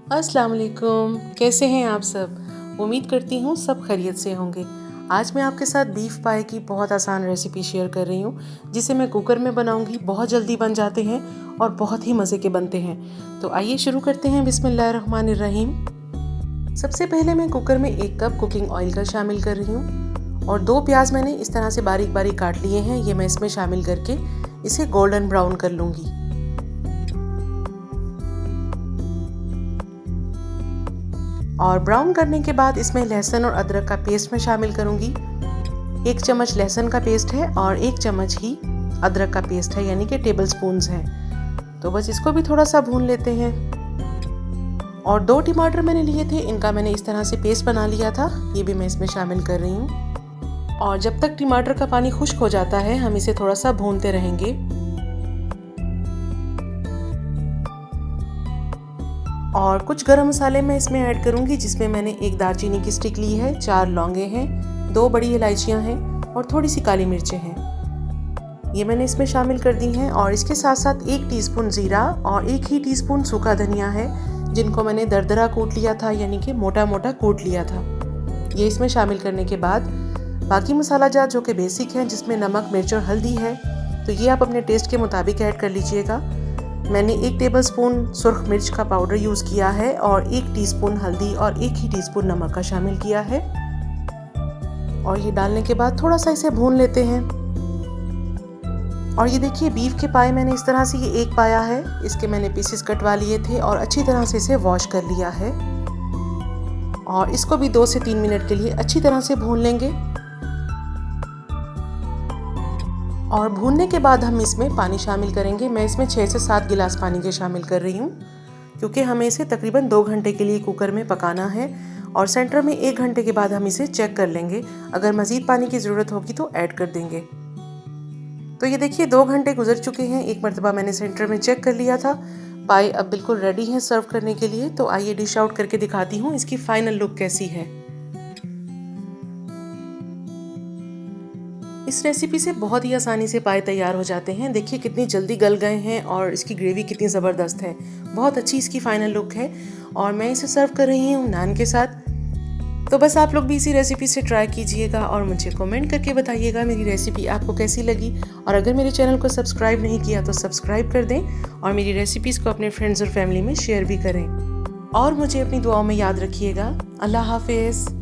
अस्सलाम वालेकुम, कैसे हैं आप सब। उम्मीद करती हूँ सब खैरियत से होंगे। आज मैं आपके साथ बीफ पाए की बहुत आसान रेसिपी शेयर कर रही हूँ, जिसे मैं कुकर में बनाऊँगी। बहुत जल्दी बन जाते हैं और बहुत ही मज़े के बनते हैं। तो आइए शुरू करते हैं। बिस्मिल्लाहिर्रहमानिर्रहीम। सबसे पहले मैं कुकर में 1 कप कुकिंग ऑयल का शामिल कर रही हूँ और 2 प्याज मैंने इस तरह से बारीक बारीक काट लिए हैं। ये मैं इसमें शामिल करके इसे गोल्डन ब्राउन कर लूँगी। और ब्राउन करने के बाद इसमें लहसुन और अदरक का पेस्ट मैं शामिल करूंगी। 1 चम्मच लहसुन का पेस्ट है और 1 चम्मच ही अदरक का पेस्ट है, यानी कि टेबल स्पून हैं। तो बस इसको भी थोड़ा सा भून लेते हैं। और 2 टमाटर मैंने लिए थे, इनका मैंने इस तरह से पेस्ट बना लिया था। ये भी मैं इसमें शामिल कर रही हूँ। और जब तक टमाटर का पानी खुश्क हो जाता है, हम इसे थोड़ा सा भूनते रहेंगे। और कुछ गरम मसाले मैं इसमें ऐड करूंगी, जिसमें मैंने 1 दालचीनी की स्टिक ली है, 4 लौंगे हैं, 2 बड़ी इलायचियां हैं और थोड़ी सी काली मिर्चें हैं। ये मैंने इसमें शामिल कर दी हैं। और इसके साथ साथ 1 टीस्पून जीरा और 1 ही टीस्पून सूखा धनिया है, जिनको मैंने दरदरा कूट लिया था, यानी कि मोटा मोटा कूट लिया था। ये इसमें शामिल करने के बाद बाकी मसाला जात जो कि बेसिक हैं, जिसमें नमक, मिर्च और हल्दी है, तो ये आप अपने टेस्ट के मुताबिक ऐड कर लीजिएगा। मैंने 1 टेबलस्पून सुर्ख मिर्च का पाउडर यूज़ किया है और 1 टीस्पून हल्दी और 1 ही टीस्पून नमक का शामिल किया है। और ये डालने के बाद थोड़ा सा इसे भून लेते हैं। और ये देखिए, बीफ के पाए मैंने इस तरह से, ये 1 पाया है, इसके मैंने पीसेस कटवा लिए थे और अच्छी तरह से इसे वॉश कर लिया है। और इसको भी 2 से 3 मिनट के लिए अच्छी तरह से भून लेंगे। और भूनने के बाद हम इसमें पानी शामिल करेंगे। मैं इसमें 6 से 7 गिलास पानी के शामिल कर रही हूँ, क्योंकि हमें इसे तकरीबन 2 घंटे के लिए कुकर में पकाना है। और सेंटर में 1 घंटे के बाद हम इसे चेक कर लेंगे। अगर मज़ीद पानी की ज़रूरत होगी तो ऐड कर देंगे। तो ये देखिए, 2 घंटे गुजर चुके हैं। एक मरतबा मैंने सेंटर में चेक कर लिया था। पाए अब बिल्कुल रेडी हैं सर्व करने के लिए। तो आइए डिश आउट करके दिखाती हूँ इसकी फाइनल लुक कैसी है। इस रेसिपी से बहुत ही आसानी से पाए तैयार हो जाते हैं। देखिए कितनी जल्दी गल गए हैं और इसकी ग्रेवी कितनी ज़बरदस्त है। बहुत अच्छी इसकी फाइनल लुक है। और मैं इसे सर्व कर रही हूँ नान के साथ। तो बस आप लोग भी इसी रेसिपी से ट्राई कीजिएगा और मुझे कमेंट करके बताइएगा मेरी रेसिपी आपको कैसी लगी। और अगर मेरे चैनल को सब्सक्राइब नहीं किया तो सब्सक्राइब कर दें और मेरी रेसिपीज़ को अपने फ्रेंड्स और फैमिली में शेयर भी करें। और मुझे अपनी दुआओं में याद रखिएगा। अल्लाह हाफिज़।